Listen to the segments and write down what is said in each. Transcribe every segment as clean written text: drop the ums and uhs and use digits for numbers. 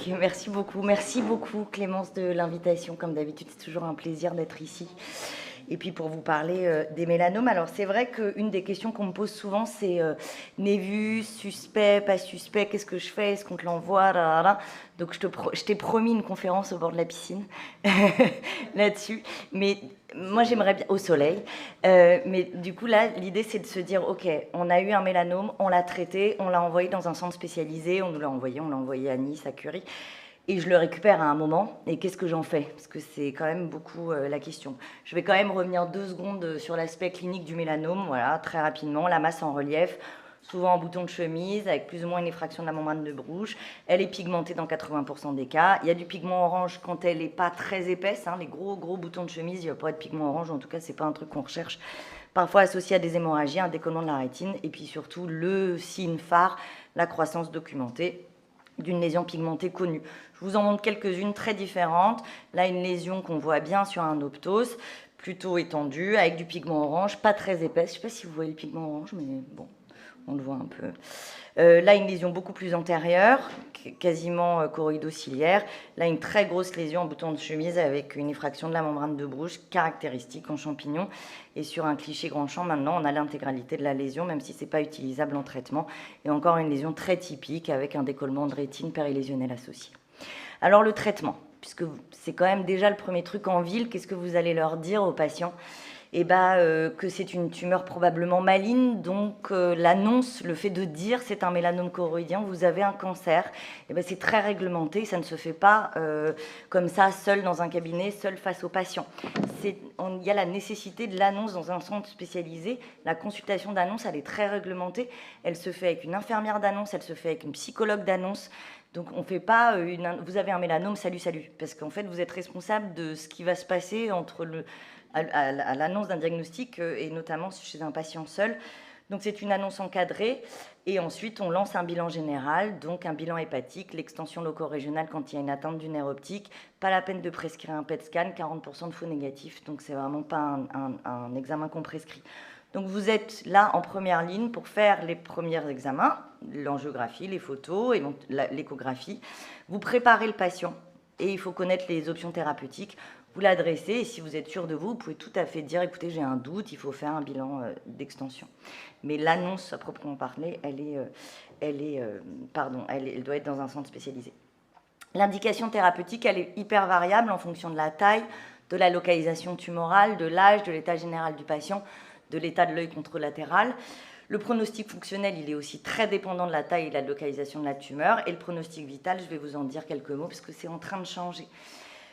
Ok, merci beaucoup. Merci beaucoup Clémence de l'invitation. Comme d'habitude, c'est toujours un plaisir d'être ici. Et puis pour vous parler des mélanomes. Alors c'est vrai qu'une des questions qu'on me pose souvent, c'est névus, suspect, pas suspect, qu'est-ce que je fais, est-ce qu'on te l'envoie, donc je t'ai promis une conférence au bord de la piscine là-dessus. Mais moi j'aimerais bien au soleil. Mais du coup là, l'idée c'est de se dire, ok, on a eu un mélanome, on l'a traité, on l'a envoyé dans un centre spécialisé, on l'a envoyé à Nice, à Curie. Et je le récupère à un moment, et qu'est-ce que j'en fais? Parce que c'est quand même beaucoup la question. Je vais quand même revenir 2 secondes sur l'aspect clinique du mélanome, voilà, très rapidement. La masse en relief, souvent en bouton de chemise, avec plus ou moins une effraction de la membrane de Bruch. Elle est pigmentée dans 80% des cas. Il y a du pigment orange quand elle n'est pas très épaisse, hein, les gros boutons de chemise, il n'y a pas de pigment orange, en tout cas c'est pas un truc qu'on recherche. Parfois associé à des hémorragies, un décollement de la rétine, et puis surtout le signe phare, la croissance documentée d'une lésion pigmentée connue. Je vous en montre quelques-unes très différentes. Là, une lésion qu'on voit bien sur un optos, plutôt étendue, avec du pigment orange, pas très épaisse. Je ne sais pas si vous voyez le pigment orange, mais bon, on le voit un peu. Là, une lésion beaucoup plus antérieure, quasiment choroïdo-ciliaire. Là, une très grosse lésion en bouton de chemise avec une effraction de la membrane de Bruch caractéristique en champignon. Et sur un cliché grand champ, maintenant, on a l'intégralité de la lésion, même si ce n'est pas utilisable en traitement. Et encore une lésion très typique avec un décollement de rétine périlésionnel associé. Alors, le traitement, puisque c'est quand même déjà le premier truc en ville, qu'est-ce que vous allez leur dire aux patients ? Que c'est une tumeur probablement maligne, donc l'annonce, le fait de dire c'est un mélanome choroïdien, vous avez un cancer, c'est très réglementé, ça ne se fait pas comme ça, seul dans un cabinet, seul face au patient. Il y a la nécessité de l'annonce dans un centre spécialisé, la consultation d'annonce, elle est très réglementée, elle se fait avec une infirmière d'annonce, elle se fait avec une psychologue d'annonce. Donc on ne fait pas vous avez un mélanome, salut, parce qu'en fait vous êtes responsable de ce qui va se passer entre à l'annonce d'un diagnostic et notamment chez un patient seul. Donc c'est une annonce encadrée et ensuite on lance un bilan général, donc un bilan hépatique, l'extension loco-régionale quand il y a une atteinte du nerf optique. Pas la peine de prescrire un PET scan, 40% de faux négatifs, donc c'est vraiment pas un examen qu'on prescrit. Donc vous êtes là en première ligne pour faire les premiers examens, l'angiographie, les photos, l'échographie. Vous préparez le patient et il faut connaître les options thérapeutiques. Vous l'adressez et si vous êtes sûr de vous, vous pouvez tout à fait dire, écoutez, j'ai un doute, il faut faire un bilan d'extension. Mais l'annonce à proprement parler, elle doit être dans un centre spécialisé. L'indication thérapeutique, elle est hyper variable en fonction de la taille, de la localisation tumorale, de l'âge, de l'état général du patient, de l'état de l'œil contralatéral. Le pronostic fonctionnel, il est aussi très dépendant de la taille et de la localisation de la tumeur. Et le pronostic vital, je vais vous en dire quelques mots parce que c'est en train de changer.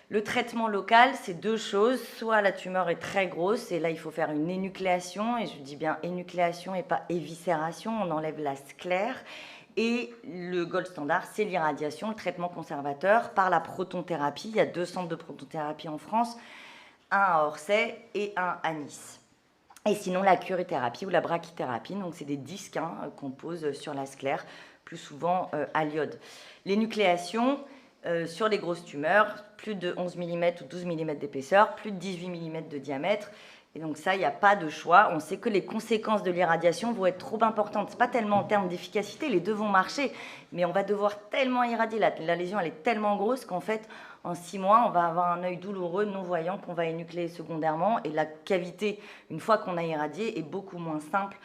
Le traitement local, c'est 2 choses. Soit la tumeur est très grosse, et là, il faut faire une énucléation. Et je dis bien énucléation et pas éviscération. On enlève la sclère. Et le gold standard, c'est l'irradiation, le traitement conservateur par la protonthérapie. Il y a 2 centres de protonthérapie en France, un à Orsay et un à Nice. Et sinon, la curithérapie ou la brachythérapie, donc c'est des disques qu'on pose sur la sclère, plus souvent à l'iode. L'énucléation, sur les grosses tumeurs, plus de 11 mm ou 12 mm d'épaisseur, plus de 18 mm de diamètre. Et donc ça, il n'y a pas de choix. On sait que les conséquences de l'irradiation vont être trop importantes. Ce n'est pas tellement en termes d'efficacité, les deux vont marcher, mais on va devoir tellement irradier. La lésion, elle est tellement grosse qu'en fait, en 6 mois, on va avoir un œil douloureux, non-voyant, qu'on va énucléer secondairement. Et la cavité, une fois qu'on a irradié, est beaucoup moins simple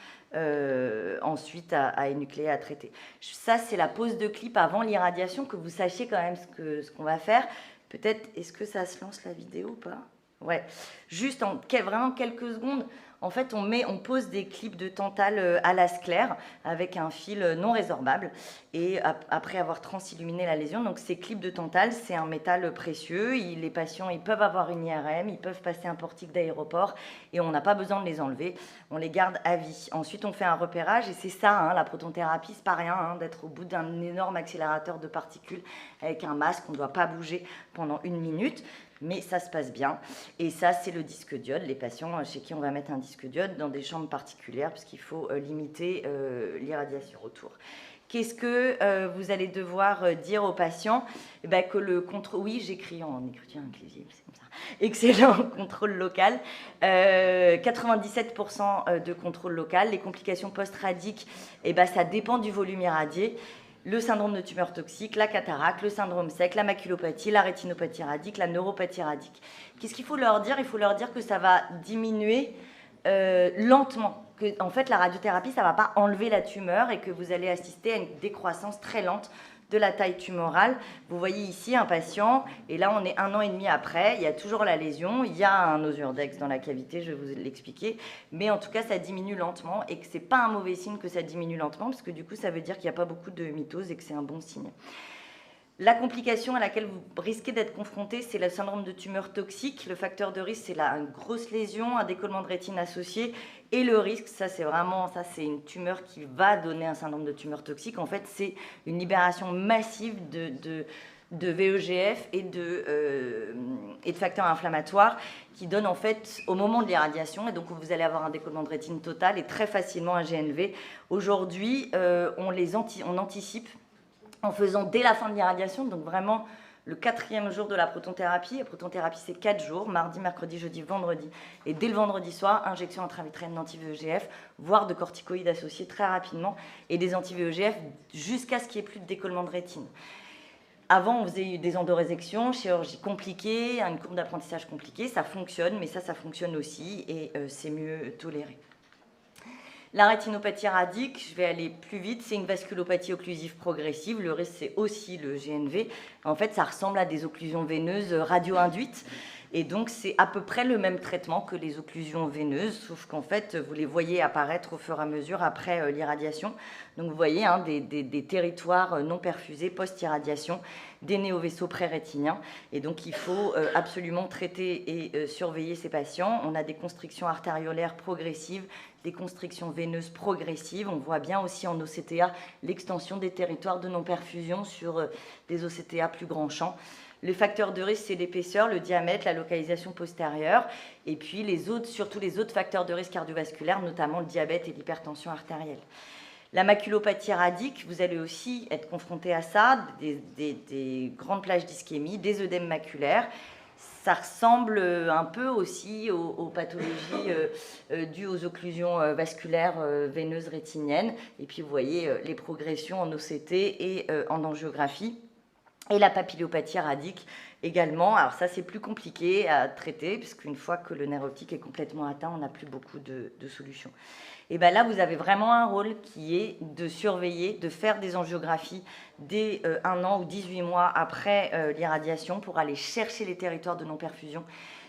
ensuite à énucléer, à traiter. Ça, c'est la pose de clip avant l'irradiation, que vous sachiez quand même ce qu'on va faire. Peut-être, est-ce que ça se lance la vidéo ou pas ? Ouais, juste vraiment quelques secondes, en fait, on pose des clips de tantale à la sclère avec un fil non résorbable et après avoir transilluminé la lésion. Donc ces clips de tantale, c'est un métal précieux. Les patients, ils peuvent avoir une IRM, ils peuvent passer un portique d'aéroport et on n'a pas besoin de les enlever. On les garde à vie. Ensuite, on fait un repérage et c'est ça, la protonthérapie, c'est pas rien d'être au bout d'un énorme accélérateur de particules avec un masque. On ne doit pas bouger pendant 1 minute. Mais ça se passe bien. Et ça, c'est le disque diode. Les patients chez qui on va mettre un disque diode dans des chambres particulières, parce qu'il faut limiter l'irradiation autour. Qu'est-ce que vous allez devoir dire aux patients ? Que le contrôle... Oui, j'écris en écriture inclusive, c'est comme ça. Excellent contrôle local. 97% de contrôle local. Les complications post-radiques, ça dépend du volume irradié. le syndrome de tumeur toxique, la cataracte, le syndrome sec, la maculopathie, la rétinopathie radique, la neuropathie radique. Qu'est-ce qu'il faut leur dire? Il faut leur dire que ça va diminuer lentement. Que, en fait, la radiothérapie, ça ne va pas enlever la tumeur et que vous allez assister à une décroissance très lente de la taille tumorale. Vous voyez ici un patient, et là on est 1 an et demi après, il y a toujours la lésion, il y a un osurdex dans la cavité, je vais vous l'expliquer, mais en tout cas ça diminue lentement et que ce n'est pas un mauvais signe que ça diminue lentement, parce que du coup ça veut dire qu'il n'y a pas beaucoup de mitose et que c'est un bon signe. La complication à laquelle vous risquez d'être confronté, c'est le syndrome de tumeur toxique. Le facteur de risque, c'est une grosse lésion, un décollement de rétine associé. Et le risque, ça c'est une tumeur qui va donner un syndrome de tumeur toxique. En fait, c'est une libération massive de VEGF et de facteurs inflammatoires qui donnent en fait au moment de l'irradiation. Et donc vous allez avoir un décollement de rétine total et très facilement un GNV. Aujourd'hui, on anticipe en faisant dès la fin de l'irradiation, donc vraiment le 4e jour de la protonthérapie. La protonthérapie, c'est 4 jours, mardi, mercredi, jeudi, vendredi. Et dès le vendredi soir, injection intravitréenne d'anti-VEGF, voire de corticoïdes associés très rapidement, et des anti-VEGF jusqu'à ce qu'il n'y ait plus de décollement de rétine. Avant, on faisait des endoréséctions, chirurgie compliquée, une courbe d'apprentissage compliquée. Ça fonctionne, mais ça fonctionne aussi, et c'est mieux toléré. La rétinopathie radique, je vais aller plus vite, c'est une vasculopathie occlusive progressive. Le risque, c'est aussi le GNV. En fait, ça ressemble à des occlusions veineuses radio-induites. Et donc, c'est à peu près le même traitement que les occlusions veineuses, sauf qu'en fait, vous les voyez apparaître au fur et à mesure après l'irradiation. Donc, vous voyez des territoires non perfusés post-irradiation, des néovaisseaux pré-rétiniens. Et donc, il faut absolument traiter et surveiller ces patients. On a des constrictions artériolaires progressives, des constrictions veineuses progressives. On voit bien aussi en OCTA l'extension des territoires de non-perfusion sur des OCTA plus grands champs. Le facteur de risque, c'est l'épaisseur, le diamètre, la localisation postérieure, et puis surtout les autres facteurs de risque cardiovasculaires, notamment le diabète et l'hypertension artérielle. La maculopathie radique, vous allez aussi être confronté à ça, des grandes plages d'ischémie, des œdèmes maculaires. Ça ressemble un peu aussi aux pathologies dues aux occlusions vasculaires veineuses rétiniennes. Et puis vous voyez les progressions en OCT et en angiographie. Et la papillopathie radique également. Alors ça, c'est plus compliqué à traiter, puisqu'une fois que le nerf optique est complètement atteint, on n'a plus beaucoup de solutions. Et bien là, vous avez vraiment un rôle qui est de surveiller, de faire des angiographies dès 1 an ou 18 mois après l'irradiation pour aller chercher les territoires de non-perfusion,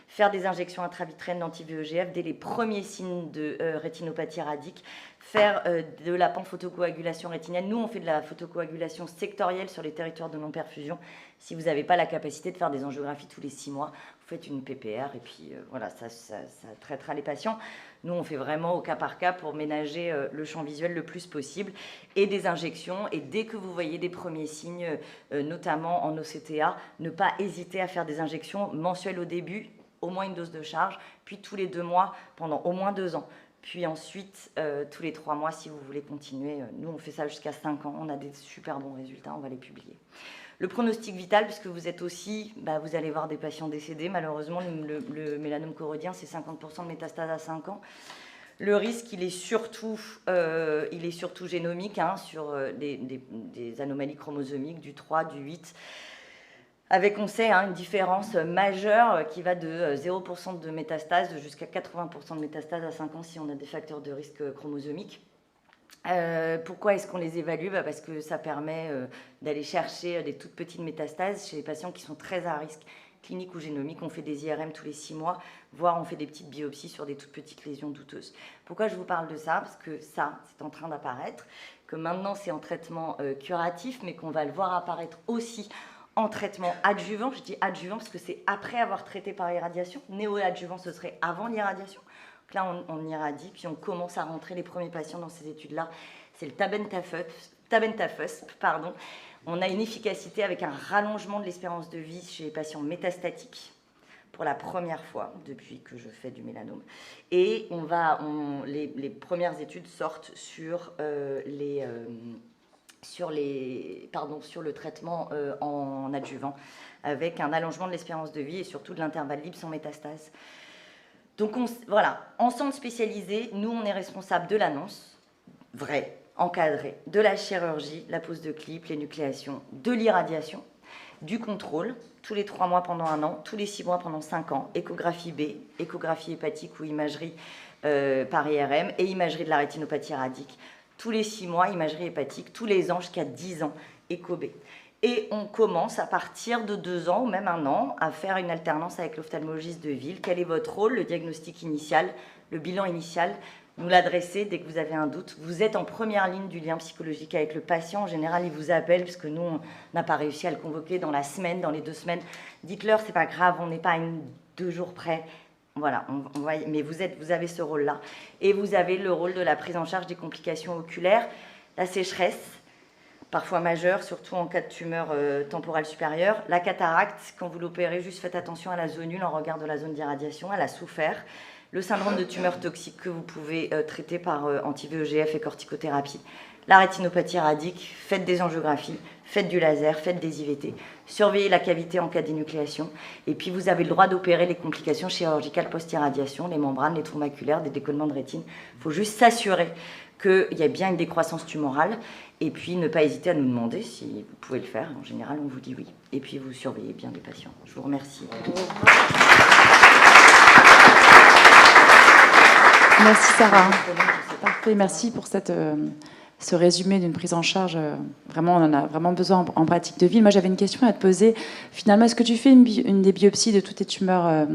faire des injections intravitréennes d'anti-VEGF dès les premiers signes de rétinopathie radique, faire de la panphotocoagulation rétinienne. Nous, on fait de la photocoagulation sectorielle sur les territoires de non-perfusion. Si vous n'avez pas la capacité de faire des angiographies tous les 6 mois, vous faites une PPR et puis voilà, ça traitera les patients. Nous, on fait vraiment au cas par cas pour ménager le champ visuel le plus possible et des injections. Et dès que vous voyez des premiers signes, notamment en OCTA, ne pas hésiter à faire des injections mensuelles au début, au moins une dose de charge, puis tous les 2 mois pendant au moins 2 ans. Puis ensuite, tous les 3 mois, si vous voulez continuer. Nous, on fait ça jusqu'à 5 ans. On a des super bons résultats. On va les publier. Le pronostic vital, puisque vous êtes aussi, vous allez voir des patients décédés. Malheureusement, le mélanome choroïdien, c'est 50% de métastases à 5 ans. Le risque, il est surtout génomique, sur des anomalies chromosomiques du 3, du 8, avec, on sait, une différence majeure qui va de 0% de métastases jusqu'à 80% de métastases à 5 ans si on a des facteurs de risque chromosomiques. Pourquoi est-ce qu'on les évalue? Parce que ça permet d'aller chercher des toutes petites métastases chez les patients qui sont très à risque clinique ou génomique. On fait des IRM tous les 6 mois, voire on fait des petites biopsies sur des toutes petites lésions douteuses. Pourquoi je vous parle de ça? Parce que ça, c'est en train d'apparaître, que maintenant c'est en traitement curatif, mais qu'on va le voir apparaître aussi en traitement adjuvant. Je dis adjuvant parce que c'est après avoir traité par irradiation. Néo-adjuvant, ce serait avant l'irradiation. Donc là, on irradie, puis on commence à rentrer les premiers patients dans ces études-là. C'est le tabentafusp. On a une efficacité avec un rallongement de l'espérance de vie chez les patients métastatiques pour la première fois depuis que je fais du mélanome. Et les premières études sortent sur le traitement en adjuvant, avec un allongement de l'espérance de vie et surtout de l'intervalle libre sans métastase. Donc voilà, en centre spécialisé, nous on est responsable de l'annonce, vrai, encadrer de la chirurgie, la pose de clip, l'énucléation, de l'irradiation, du contrôle, tous les 3 mois pendant 1 an, tous les 6 mois pendant 5 ans, échographie B, échographie hépatique ou imagerie par IRM et imagerie de la rétinopathie radique. Tous les 6 mois, imagerie hépatique, tous les ans jusqu'à 10 ans, écho B. Et on commence à partir de 2 ans ou même 1 an à faire une alternance avec l'ophtalmologiste de ville. Quel est votre rôle? Le diagnostic initial, le bilan initial, nous l'adresser dès que vous avez un doute. Vous êtes en première ligne du lien psychologique avec le patient. En général, il vous appelle parce que nous, on n'a pas réussi à le convoquer dans la semaine, dans les 2 semaines. Dites-leur, c'est pas grave, on n'est pas à 2 jours près. Voilà, mais vous avez ce rôle-là. Et vous avez le rôle de la prise en charge des complications oculaires, la sécheresse, parfois majeure, surtout en cas de tumeur temporale supérieure. La cataracte, quand vous l'opérez, juste faites attention à la zone nulle en regard de la zone d'irradiation, elle a souffert. Le syndrome de tumeur toxique que vous pouvez traiter par anti-VEGF et corticothérapie. La rétinopathie radique, faites des angiographies, faites du laser, faites des IVT. Surveillez la cavité en cas d'énucléation. Et puis vous avez le droit d'opérer les complications chirurgicales post-irradiation, les membranes, les trous maculaires, des décollements de rétine. Il faut juste s'assurer qu'il y a bien une décroissance tumorale. Et puis ne pas hésiter à nous demander si vous pouvez le faire. En général, on vous dit oui. Et puis vous surveillez bien les patients. Je vous remercie. Merci Sarah. Parfait, merci pour ce résumé d'une prise en charge. Vraiment, on en a vraiment besoin en pratique de ville. Moi, j'avais une question à te poser. Finalement, est-ce que tu fais une des biopsies de toutes tes tumeurs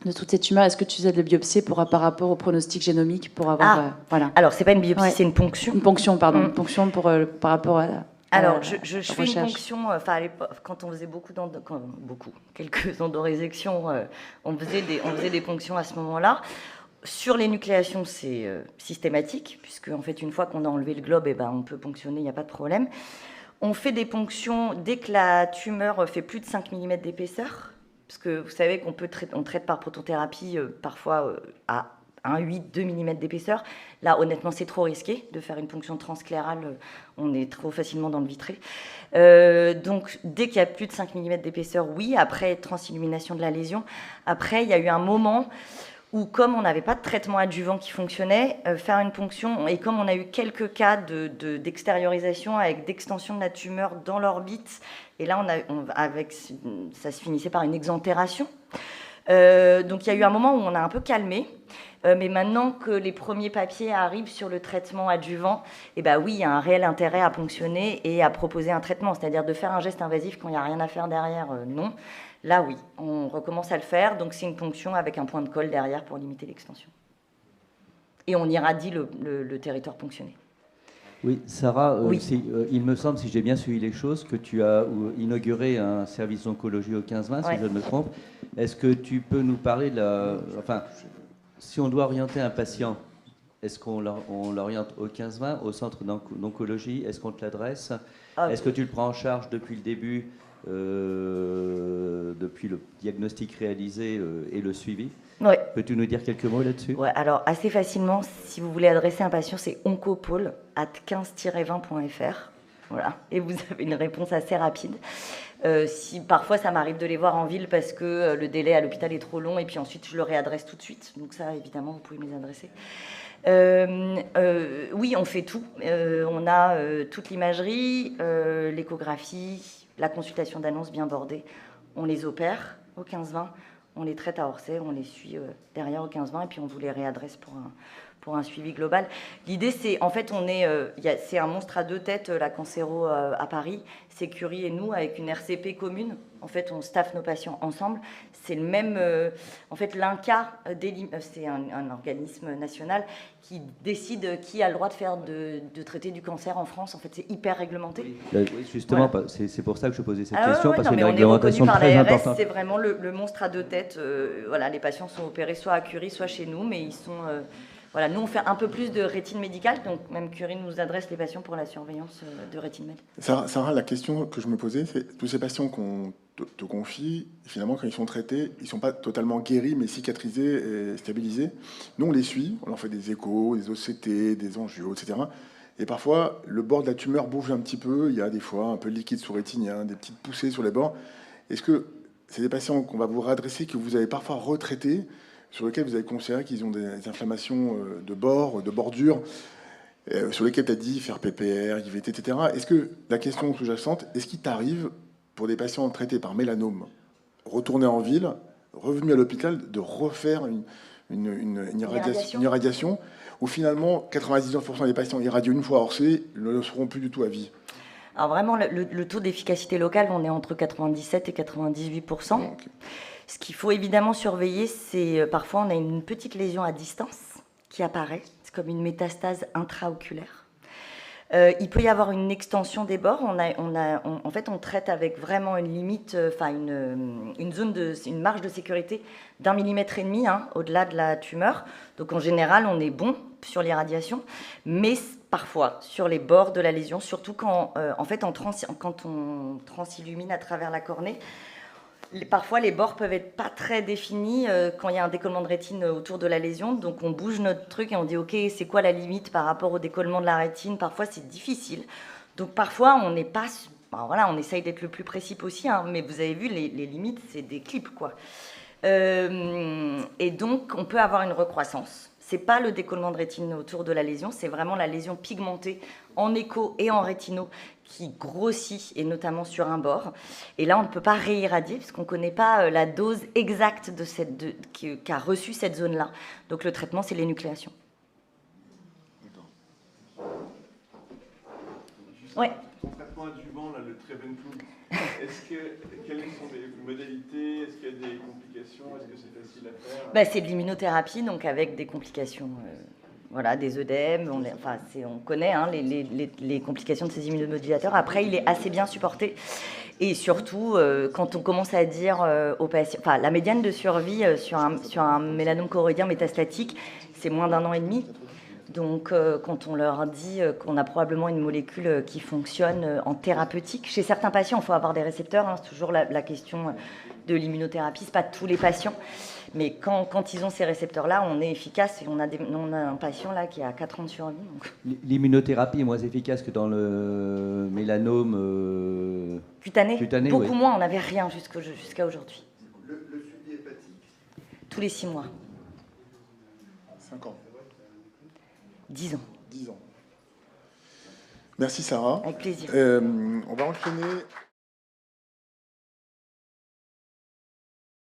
est-ce que tu faisais de la biopsie par rapport au pronostic génomique pour avoir voilà. Alors, c'est pas une biopsie, c'est une ponction. Une ponction, pardon. Une ponction par rapport à alors, je fais une ponction, à l'époque, quand on faisait quelques endoréséctions, on faisait des ponctions à ce moment-là. Sur l'énucléation, c'est systématique, puisque en fait, une fois qu'on a enlevé le globe, on peut ponctionner, il n'y a pas de problème. On fait des ponctions dès que la tumeur fait plus de 5 mm d'épaisseur, parce que vous savez qu'on traite par protothérapie parfois à 1,8, 2 mm d'épaisseur. Là, honnêtement, c'est trop risqué de faire une ponction transclérale. On est trop facilement dans le vitré. Donc, dès qu'il y a plus de 5 mm d'épaisseur, oui. Après, transillumination de la lésion. Après, il y a eu un moment où, comme on n'avait pas de traitement adjuvant qui fonctionnait, faire une ponction, et comme on a eu quelques cas d'extériorisation avec d'extension de la tumeur dans l'orbite, et là, ça se finissait par une exentération. Donc il y a eu un moment où on a un peu calmé, mais maintenant que les premiers papiers arrivent sur le traitement adjuvant, oui, il y a un réel intérêt à ponctionner et à proposer un traitement, c'est-à-dire de faire un geste invasif quand il n'y a rien à faire derrière, non. Là, oui, on recommence à le faire, donc c'est une ponction avec un point de colle derrière pour limiter l'extension. Et on irradie le territoire ponctionné. Oui, Sarah, oui. Il me semble, si j'ai bien suivi les choses, que tu as inauguré un service d'oncologie au 15-20, si je ne me trompe. Est-ce que tu peux nous parler de Enfin, si on doit orienter un patient, est-ce qu'on l'oriente au 15-20, au centre d'oncologie? Est-ce qu'on te l'adresse? Est-ce que tu le prends en charge depuis le début, depuis le diagnostic réalisé et le suivi? Ouais. Peux-tu nous dire quelques mots là-dessus? Ouais, alors assez facilement, si vous voulez adresser un patient, c'est oncopole@15-20.fr. Voilà, et vous avez une réponse assez rapide. Si parfois ça m'arrive de les voir en ville parce que le délai à l'hôpital est trop long et puis ensuite je le réadresse tout de suite. Donc ça, évidemment, vous pouvez me les adresser. Oui, on fait tout. On a toute l'imagerie, l'échographie, la consultation d'annonce bien bordée. On les opère au 15-20. On les traite à Orsay, on les suit derrière au 15-20 et puis on vous les réadresse pour un suivi global. L'idée, c'est, en fait, c'est un monstre à 2 têtes, la Cancéro à Paris, Sécurie et nous, avec une RCP commune. En fait, on staffe nos patients ensemble. C'est le même... en fait, l'INCa, c'est un organisme national qui décide qui a le droit de traiter du cancer en France. En fait, c'est hyper réglementé. Oui, justement, voilà. C'est pour ça que je posais cette question, parce qu'il y a une réglementation très importante. C'est vraiment le monstre à 2 têtes. Voilà, les patients sont opérés soit à Curie, soit chez nous, mais ils sont... Voilà, nous, on fait un peu plus de rétine médicale, donc même Curie nous adresse les patients pour la surveillance de rétine médicale. Sarah, la question que je me posais, c'est tous ces patients qu'on te confie, finalement, quand ils sont traités, ils ne sont pas totalement guéris, mais cicatrisés et stabilisés. Nous, on les suit, on leur fait des échos, des OCT, des angios, etc. Et parfois, le bord de la tumeur bouge un petit peu, il y a des fois un peu de liquide sous rétinien, des petites poussées sur les bords. Est-ce que c'est des patients qu'on va vous réadresser, que vous avez parfois retraités, sur lesquels vous avez considéré qu'ils ont des inflammations de bord, de bordure? sur lesquels tu as dit faire PPR, IVT, etc. Est-ce que la question sous-jacente, est-ce qu'il t'arrive, pour des patients traités par mélanome, retournés en ville, revenus à l'hôpital, de refaire une irradiation où finalement 99% des patients irradiés une fois Orsay ne le seront plus du tout à vie? Alors vraiment, le taux d'efficacité locale, on est entre 97 et 98%. Okay. Ce qu'il faut évidemment surveiller, c'est parfois on a une petite lésion à distance qui apparaît. C'est comme une métastase intraoculaire. Il peut y avoir une extension des bords. En fait, on traite avec vraiment une limite, une marge de sécurité d'1,5 mm au-delà de la tumeur. Donc en général, on est bon sur l'irradiation, mais parfois sur les bords de la lésion, surtout quand, quand on transillumine à travers la cornée. Parfois, les bords peuvent être pas très définis quand il y a un décollement de rétine autour de la lésion. Donc, on bouge notre truc et on dit, OK, c'est quoi la limite par rapport au décollement de la rétine? Parfois, c'est difficile. Donc, parfois, on n'est pas... voilà, on essaye d'être le plus précis possible, mais vous avez vu, les limites, c'est des clips, quoi. Et donc, on peut avoir une recroissance. C'est pas le décollement de rétine autour de la lésion, c'est vraiment la lésion pigmentée en écho et en rétinaux qui grossit, et notamment sur un bord. Et là, on ne peut pas réirradier puisqu'on ne connaît pas la dose exacte qu'a reçue cette zone-là. Donc le traitement, c'est l'énucléation. Oui. Ton traitement adjuvant, là, le Treventoul, quelles sont les modalités? Est-ce qu'il y a des complications? Est-ce que c'est facile à faire? C'est de l'immunothérapie, donc avec des complications, des œdèmes. On connaît les complications de ces immunomodulateurs. Après, il est assez bien supporté. Et surtout, quand on commence à dire aux patients... la médiane de survie sur un mélanome choroïdien métastatique, c'est moins d'1 an et demi. Donc, quand on leur dit qu'on a probablement une molécule qui fonctionne en thérapeutique, chez certains patients, il faut avoir des récepteurs. C'est toujours la question de l'immunothérapie. Ce n'est pas tous les patients. Mais quand ils ont ces récepteurs-là, on est efficace. Et on a un patient là qui a 4 ans de survie. Donc. L'immunothérapie est moins efficace que dans le mélanome cutané. Beaucoup oui. moins. On n'avait rien jusqu'à aujourd'hui. Le suivi hépatique? Tous les 6 mois. 5 ans. 10 ans. 10 ans. Merci Sarah. Avec plaisir. On va enchaîner.